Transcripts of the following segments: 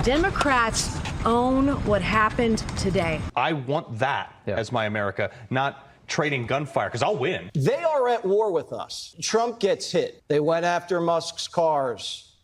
Democrats own what happened today. I want that as my America, not trading gunfire, because I'll win. They are at war with us. Trump gets hit. They went after Musk's cars.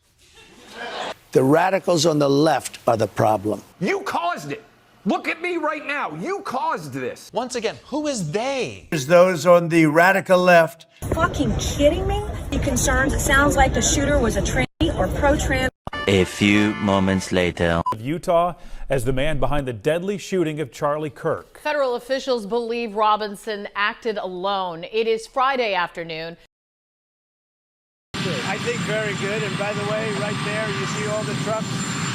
The radicals on the left are the problem. You caused it. Look at me right now. You caused this. Once again, who is they? There's those on the radical left. Fucking kidding me? You concerns? It sounds like the shooter was a tranny or pro-trans. A few moments later. Utah as the man behind the deadly shooting of Charlie Kirk. Federal officials believe Robinson acted alone. It is Friday afternoon. I think very good. And by the way, right there, you see all the trucks.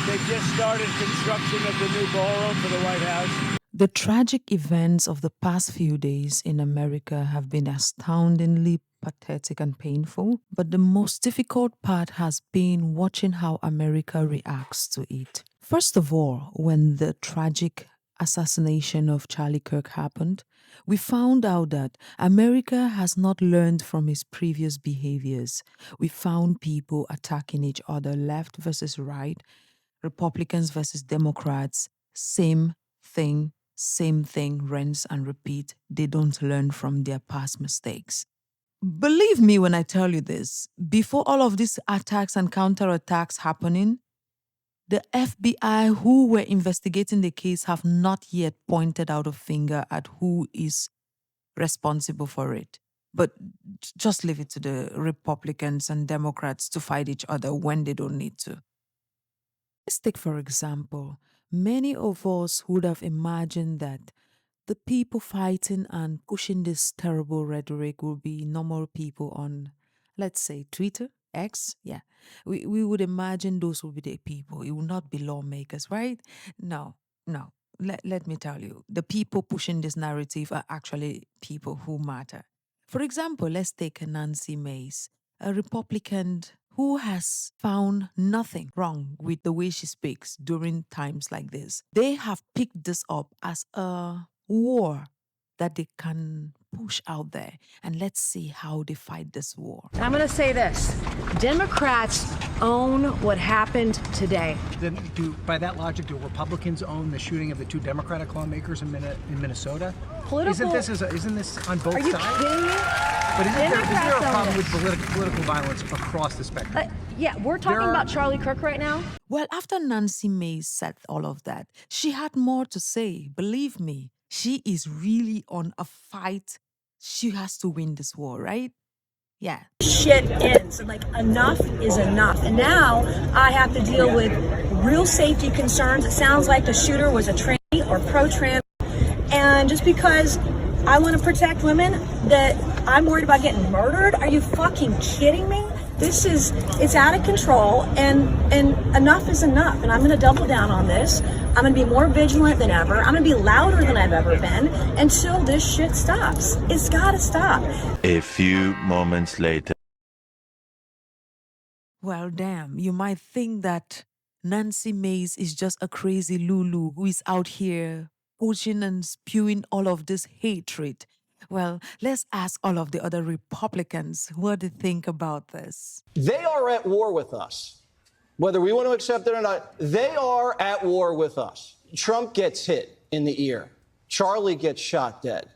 They've just started construction of the new ballroom for the White House. The tragic events of the past few days in America have been astoundingly pathetic and painful, but the most difficult part has been watching how America reacts to it. First of all, when the tragic assassination of Charlie Kirk happened, we found out that America has not learned from its previous behaviors. We found people attacking each other, left versus right, Republicans versus Democrats, same thing, rinse and repeat. They don't learn from their past mistakes. Believe me when I tell you this, before all of these attacks and counterattacks happening, the FBI who were investigating the case have not yet pointed out a finger at who is responsible for it. But just leave it to the Republicans and Democrats to fight each other when they don't need to. Let's take, for example, many of us would have imagined that the people fighting and pushing this terrible rhetoric will be normal people on, let's say, Twitter, X. Yeah, we would imagine those will be the people. It will not be lawmakers, right? No. Let me tell you, the people pushing this narrative are actually people who matter. For example, let's take Nancy Mace, a Republican who has found nothing wrong with the way she speaks during times like this. They have picked this up as a war that they can push out there, and let's see how they fight this war. I'm going to say this. Democrats own what happened today. Then by that logic, do Republicans own the shooting of the two Democratic lawmakers in Minnesota? Isn't this on both sides? Are you kidding me? But is there a problem with political violence across the spectrum? Yeah, we're talking about Charlie Kirk right now. Well, after Nancy Mace said all of that, she had more to say. Believe me, she is really on a fight. She has to win this war, right? Yeah. Shit ends. Like, enough is enough. And now I have to deal with real safety concerns. It sounds like the shooter was a tranny or pro-trans. And just because I want to protect women, that I'm worried about getting murdered? Are you fucking kidding me? It's out of control, and enough is enough. And I'm going to double down on this. I'm going to be more vigilant than ever. I'm going to be louder than I've ever been until this shit stops. It's got to stop. A few moments later. Well, damn, you might think that Nancy Mace is just a crazy Lulu who is out here pushing and spewing all of this hatred. Well, let's ask all of the other Republicans what they think about this. They are at war with us. Whether we want to accept it or not, they are at war with us. Trump gets hit in the ear. Charlie gets shot dead.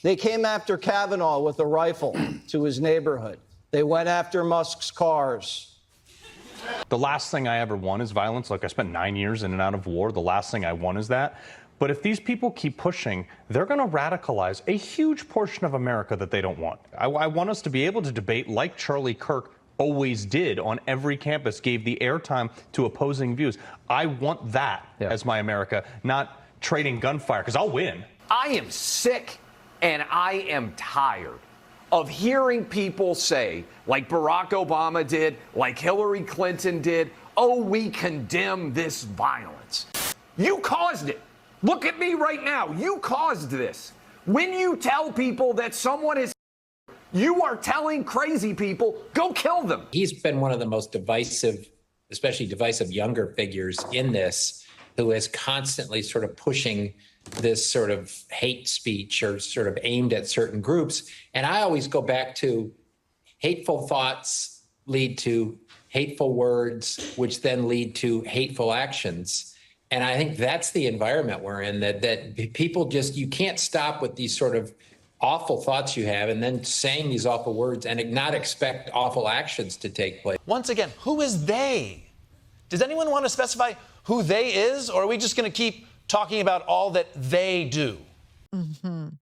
They came after Kavanaugh with a rifle to his neighborhood. They went after Musk's cars. The last thing I ever want is violence. Look, I spent 9 years in and out of war. The last thing I want is that. But if these people keep pushing, they're going to radicalize a huge portion of America that they don't want. I want us to be able to debate like Charlie Kirk always did on every campus, gave the airtime to opposing views. I want that as my America, not trading gunfire, because I'll win. I am sick and I am tired of hearing people say, like Barack Obama did, like Hillary Clinton did, oh, we condemn this violence. You caused it. Look at me right now. You caused this. When you tell people that someone is, you are telling crazy people, go kill them. He's been one of the most divisive, especially divisive younger figures in this, who is constantly sort of pushing this sort of hate speech or sort of aimed at certain groups. And I always go back to hateful thoughts lead to hateful words, which then lead to hateful actions. And I think that's the environment we're in, that people just, you can't stop with these sort of awful thoughts you have and then saying these awful words and not expect awful actions to take place. Once again, who is they? Does anyone want to specify who they is, or are we just going to keep talking about all that they do?